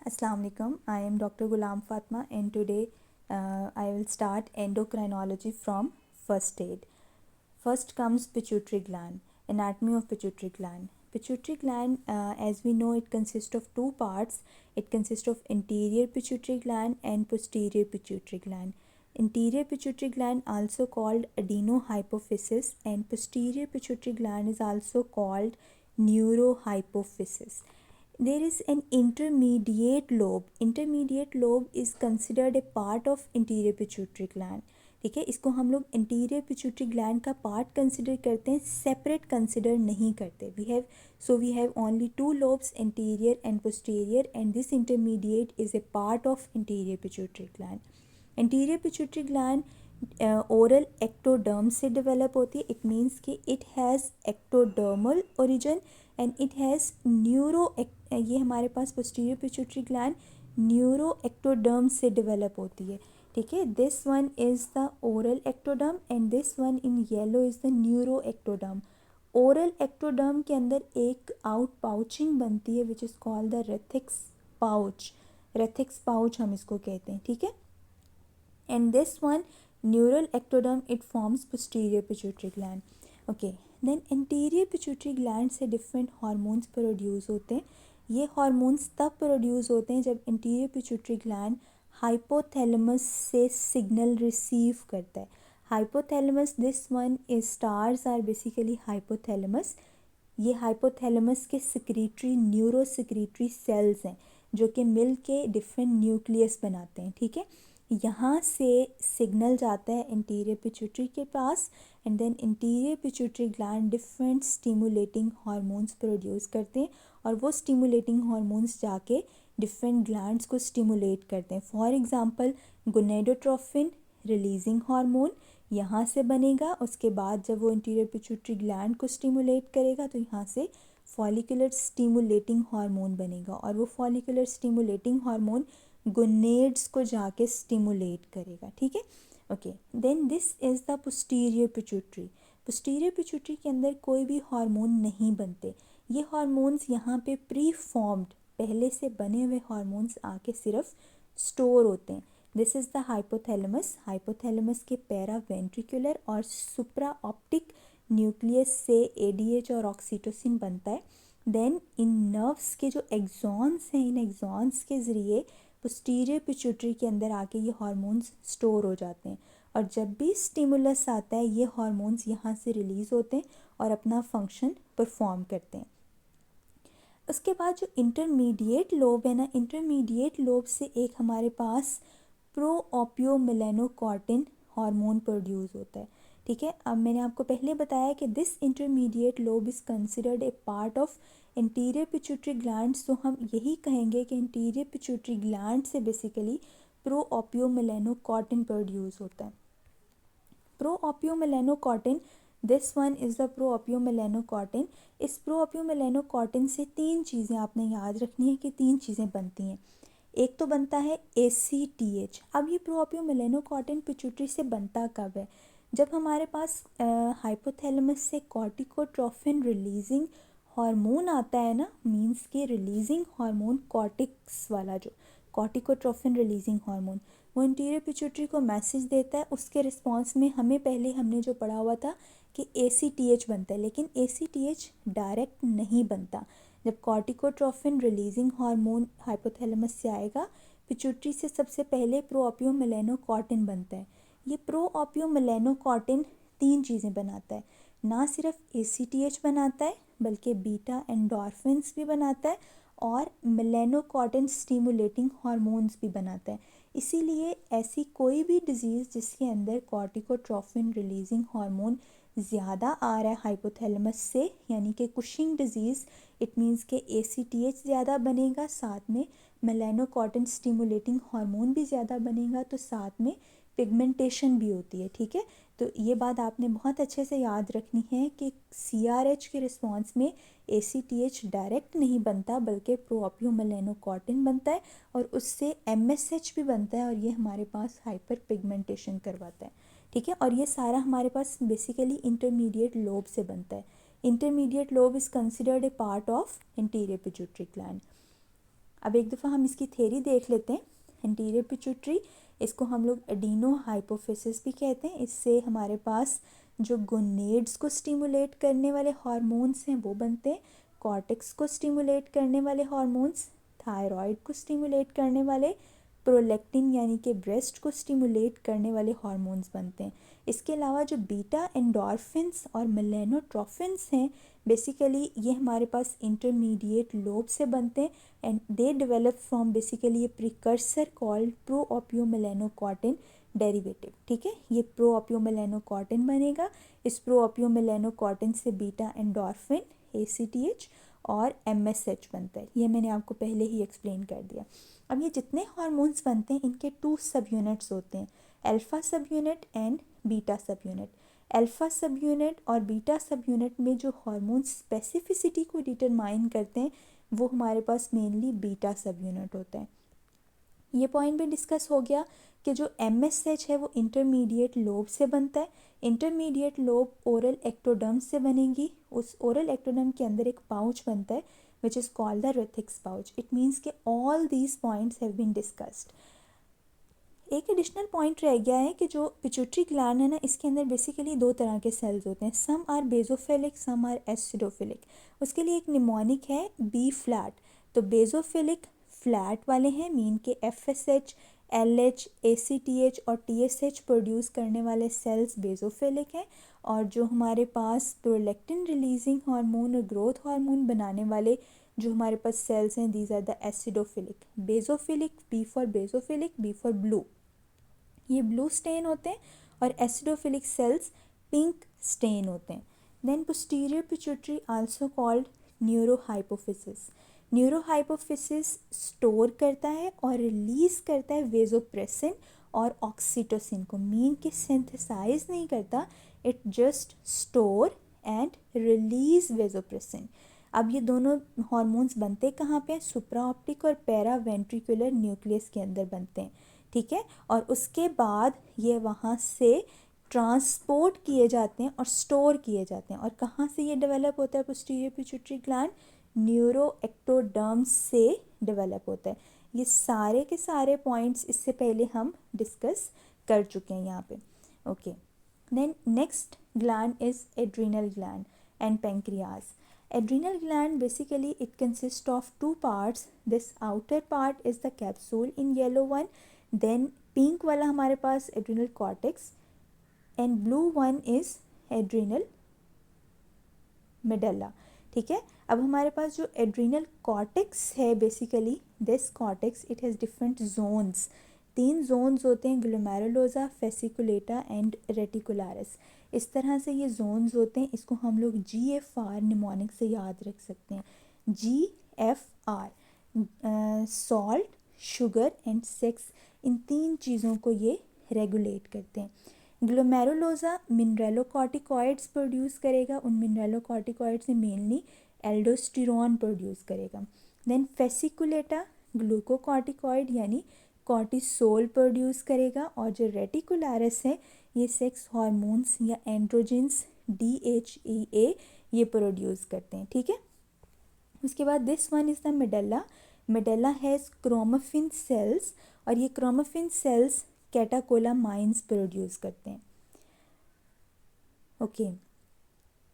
Assalamu alaikum. I am Dr. Ghulam Fatma, and today I will start endocrinology from first aid. First comes pituitary gland, anatomy of pituitary gland. Pituitary gland, as we know, it consists of two parts. It consists of anterior pituitary gland and posterior pituitary gland. Anterior pituitary gland, also called adenohypophysis, and posterior pituitary gland is also called neurohypophysis. There is an intermediate lobe. Intermediate lobe is considered a part of anterior pituitary gland. ठीक है, इसको हम लोग interior pituitary gland का part consider करते हैं, separate consider नहीं करते. We have only two lobes, interior and posterior, and this intermediate is a part of interior pituitary gland. Interior pituitary gland oral ectoderm से डेवलप होती है. It means कि it has ectodermal origin and it has ये हमारे पास posterior pituitary gland neuro ectoderm से develop होती है. ठीक है, this one is the oral ectoderm and this one in yellow is the neuro ectoderm. Oral ectoderm के अंदर एक आउट पाउचिंग बनती है which is called the Rathke's pouch. Rathke's pouch हम इसको कहते हैं. ठीक है, and this one neural ectoderm it forms posterior pituitary gland. Okay, then anterior pituitary gland से different hormones प्रोड्यूस होते हैं. ये hormones तब प्रोड्यूस होते हैं जब anterior pituitary gland hypothalamus से signal receive करता है. Hypothalamus, this one is stars are basically hypothalamus. ये hypothalamus के secretory न्यूरो secretory cells हैं जो कि मिल के different न्यूक्लियस बनाते हैं. ठीक है, यहाँ से सिग्नल जाता है इंटीरियर पिट्यूटरी के पास and then interior pituitary gland different stimulating hormones produce करते हैं और वो स्टिमुलेटिंग हार्मोन्स जाके डिफरेंट ग्लैंड्स को स्टिमुलेट करते हैं. For example gonadotrophin releasing hormone यहाँ से बनेगा. उसके बाद जब वो इंटीरियर पिट्यूटरी ग्लैंड को स्टिमुलेट करेगा तो यहाँ से फॉलिकुलर स्टिमुलेटिंग हार्मोन बनेगा और वो फॉलिकुलर स्टिमुलेटिंग हार्मोन गोनेड्स को जाके स्टिमुलेट करेगा. ठीक है, okay. Then this is the posterior pituitary. Posterior pituitary के अंदर कोई भी हार्मोन नहीं बनते. ये हार्मोन्स यहाँ पे प्री फॉर्म्ड पहले से बने हुए हार्मोन्स आके सिर्फ स्टोर होते हैं. This is the hypothalamus. Hypothalamus के पैरा वेंट्रिकुलर और सुप्रा ऑप्टिक न्यूक्लियस से एडीएच और ऑक्सीटोसिन बनता है. देन इन नर्व्स के जो एक्सॉन्स हैं, इन एक्सॉन्स के ज़रिए पोस्टीरियर पिट्यूटरी के अंदर आके ये हार्मोन्स स्टोर हो जाते हैं और जब भी स्टिमुलस आता है ये हार्मोन्स यहाँ से रिलीज़ होते हैं और अपना फंक्शन परफॉर्म करते हैं. उसके बाद जो इंटरमीडिएट लोब है ना, इंटरमीडिएट लोब से एक हमारे पास प्रोओपियोमेलेनोकॉर्टिन हार्मोन प्रोड्यूस होता है. ठीक है, अब मैंने आपको पहले बताया कि this intermediate lobe is considered a part of interior pituitary gland. तो हम यही कहेंगे कि इंटीरियर पिट्यूटरी ग्लैंड से बेसिकली प्रोओपियोमेलेनोकॉर्टिन प्रोड्यूस होता है. प्रोओपियोमेलेनोकॉर्टिन, दिस वन इज़ द प्रोओपियोमेलेनोकॉर्टिन. इस प्रोओपियोमेलेनोकॉर्टिन से तीन चीज़ें आपने याद रखनी है कि तीन चीज़ें बनती हैं. एक तो बनता है ACTH. अब ये प्रोओपियोमेलेनोकॉर्टिन पिट्यूटरी से बनता कब है? जब हमारे पास हाइपोथैलेमस से कॉर्टिकोट्रोफिन रिलीजिंग हार्मोन आता है ना, मींस के रिलीजिंग हार्मोन कॉर्टिक्स वाला, जो कॉर्टिकोट्रोफिन रिलीजिंग हार्मोन, वो इंटीरियर पिट्यूटरी को मैसेज देता है. उसके रिस्पॉन्स में हमने जो पढ़ा हुआ था कि ACTH बनता है, लेकिन ACTH डायरेक्ट नहीं बनता. जब कॉर्टिकोट्रोफिन रिलीजिंग हार्मोन हाइपोथैलेमस से आएगा, पिट्यूटरी से सबसे पहले प्रोओपियोमेलेनोकॉर्टिन बनता है. ये प्रोओपियोमेलेनोकॉर्टिन तीन चीज़ें बनाता है. ना सिर्फ ACTH बनाता है बल्कि बीटा एंडोर्फिन्स भी बनाता है और मेलेनोकॉर्टिन स्टिमुलेटिंग हार्मोन्स भी बनाता है. इसीलिए ऐसी कोई भी डिज़ीज़ जिसके अंदर कॉर्टिकोट्रोफिन रिलीजिंग हार्मोन ज़्यादा आ रहा है हाइपोथैलेमस से, यानी कि कुशिंग डिज़ीज़, इट मीन्स के ACTH ज़्यादा बनेगा, साथ में मेलेनोकॉर्टिन स्टिमुलेटिंग हार्मोन भी ज़्यादा बनेगा, तो साथ में पिगमेंटेशन भी होती है. ठीक है, तो ये बात आपने बहुत अच्छे से याद रखनी है कि CRH के रिस्पॉन्स में ACTH डायरेक्ट नहीं बनता बल्कि प्रोओपियोमेलेनोकॉर्टिन बनता है और उससे MSH भी बनता है और ये हमारे पास हाइपर पिगमेंटेशन करवाता है. ठीक है, और ये सारा हमारे पास बेसिकली इंटरमीडिएट लोब से बनता है. Intermediate lobe is considered a part of interior pituitary gland. अब एक दफ़ा हम इसकी थ्योरी देख लेते हैं। एंटीरियर पिट्यूटरी, इसको हम लोग एडिनो हाइपोफिसिस भी कहते हैं। इससे हमारे पास जो गोनेड्स को स्टिमुलेट करने वाले हार्मोन्स हैं वो बनते हैं, कॉर्टेक्स को स्टिमुलेट करने वाले हार्मोन्स, थायराइड को स्टिमुलेट करने वाले, प्रोलैक्टिन यानी कि ब्रेस्ट को स्टिमुलेट करने वाले हार्मोन्स बनते हैं। इसके अलावा जो बीटा एंडोर्फिन्स और मेलेनोट्रोफिन्स हैं, बेसिकली ये हमारे पास इंटरमीडिएट लोब से बनते हैं and they develop from basically a precursor called proopiomelanocortin derivative. ठीक है, ये प्रोओपियोमेलेनोकॉर्टिन बनेगा। इस प्रोओपियोमेलेनोकॉर्टिन से बीटा एंडोर्फिन, ACTH और MSH बनता है। ये मैंने आपको पहले ही एक्सप्लेन कर दिया। अब ये जितने हार्मोन्स बनते हैं इनके 2 सब यूनिट्स होते हैं, अल्फा सब यूनिट एंड बीटा सब यूनिट। अल्फा सब यूनिट और बीटा सब यूनिट में जो हार्मोन स्पेसिफिसिटी को डिटरमाइन करते हैं वो हमारे पास मेनली बीटा सब यूनिट होता है। ये पॉइंट भी डिस्कस हो गया कि जो MSH है वो इंटरमीडिएट लोब से बनता है। इंटरमीडिएट लोब ओरल एक्टोडर्म से बनेगी। उस ओरल एक्टोडर्म के अंदर एक पाउच बनता है which is called the Rathke's pouch. It means कि all these points have been discussed. एक एडिशनल पॉइंट रह गया है कि जो पिट्यूटरी ग्लैंड है ना, इसके अंदर बेसिकली 2 तरह के सेल्स होते हैं, some are basophilic, some are acidophilic. उसके लिए एक निमोनिक है बी फ्लैट। तो बेजोफिलिक फ्लैट वाले हैं, मीन के FSH, LH, ACTH और TSH प्रोड्यूस करने वाले सेल्स बेजोफिलिक हैं। और जो हमारे पास प्रोलैक्टिन रिलीजिंग हार्मोन और ग्रोथ हार्मोन बनाने वाले जो हमारे पास सेल्स हैं, these are the acidophilic. Basophilic, B for basophilic, B for blue, ये ब्लू स्टेन होते हैं। और एसिडोफिलिक सेल्स पिंक स्टेन होते हैं। Then posterior pituitary also called neurohypophysis. Neurohypophysis store करता है और रिलीज करता है वेजोप्रेसिन और ऑक्सीटोसिन को, मीन के सिंथेसाइज नहीं करता, it just store and release vasopressin. अब ये दोनों हार्मोन्स बनते कहाँ पे हैं? सुप्रा ऑप्टिक और पैरा वेंट्रिकुलर न्यूक्लियस के अंदर बनते हैं। ठीक है, और उसके बाद ये वहाँ से ट्रांसपोर्ट किए जाते हैं और स्टोर किए जाते हैं। और कहाँ से ये डेवलप होता है posterior pituitary gland? Neuro ectoderm से डेवलप होता है। ये सारे के सारे पॉइंट्स इससे पहले हम डिस्कस कर चुके हैं यहाँ पे। Okay, then next gland is adrenal gland and pancreas. Adrenal gland basically it consists of 2 parts. This outer part is the capsule in yellow one, then pink वाला हमारे पास adrenal cortex and blue one is adrenal medulla। ठीक है, अब हमारे पास जो adrenal cortex है basically this cortex it has different zones। 3 zones होते हैं, ग्लोमेरुलोसा, फेसिकुलेटा एंड रेटिकुलारिस। इस तरह से ये जोन्स होते हैं। इसको हम लोग GFR निमोनिक से याद रख सकते हैं। GFR salt, sugar and sex, इन 3 चीज़ों को ये रेगुलेट करते हैं। ग्लोमेरुलोसा मिनरलोकॉर्टिकॉइड्स प्रोड्यूस करेगा, उन मिनरलोकॉर्टिकॉइड्स से मेनली एल्डोस्टेरोन प्रोड्यूस करेगा। देन फेसिकुलेटा ग्लूकोकॉर्टिकॉइड यानी कॉर्टिसोल प्रोड्यूस करेगा। और जो रेटिकुलारिस है ये सेक्स हार्मोन्स या एंड्रोजेंस DHEA ये प्रोड्यूस करते हैं। ठीक है, उसके बाद this one is the medulla. Medulla has chromaffin cells और ये क्रोमोफिन सेल्स कैटाकोलामाइंस प्रोड्यूस करते हैं। Okay,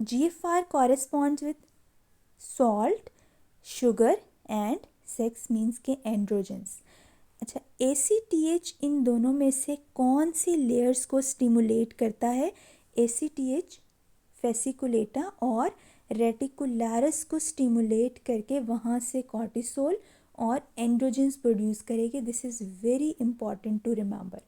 GFR corresponds with salt, sugar and sex means के एंड्रोजेंस। अच्छा, ACTH इन दोनों में से कौन सी लेयर्स को स्टिमुलेट करता है? ACTH फेसिकुलेटा और रेटिकुलारिस को स्टिमुलेट करके वहाँ से कॉर्टिसोल और एंड्रोजेंस प्रोड्यूस करेगी। This is very important to remember.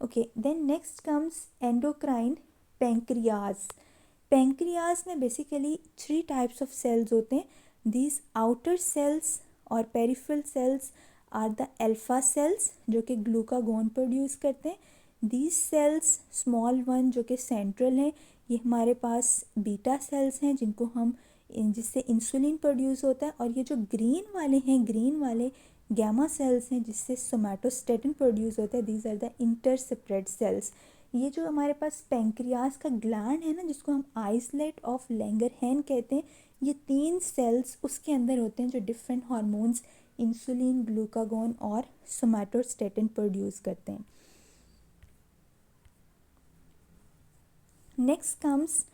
Okay, then next comes endocrine pancreas. Pancreas में बेसिकली 3 टाइप्स ऑफ सेल्स होते हैं। दीज आउटर सेल्स और peripheral cells are the alpha cells जो कि ग्लूकागोन प्रोड्यूस करते हैं। दीज सेल्स स्मॉल वन जो कि सेंट्रल हैं, ये हमारे पास बीटा सेल्स हैं जिनको हम जिससे इंसुलिन प्रोड्यूस होता है। और ये जो ग्रीन वाले हैं, ग्रीन वाले गैमा सेल्स हैं जिससे सोमैटोस्टेटिन प्रोड्यूस होता है। These are the intercepted cells. ये जो हमारे पास पेंक्रियाज का ग्लैंड है ना, जिसको हम आइसलेट ऑफ लैंगरहैन कहते हैं, ये 3 सेल्स उसके अंदर होते हैं जो डिफरेंट हार्मोन्स इंसुलिन, ग्लूकागॉन और सोमैटोस्टेटिन प्रोड्यूस करते हैं. Next comes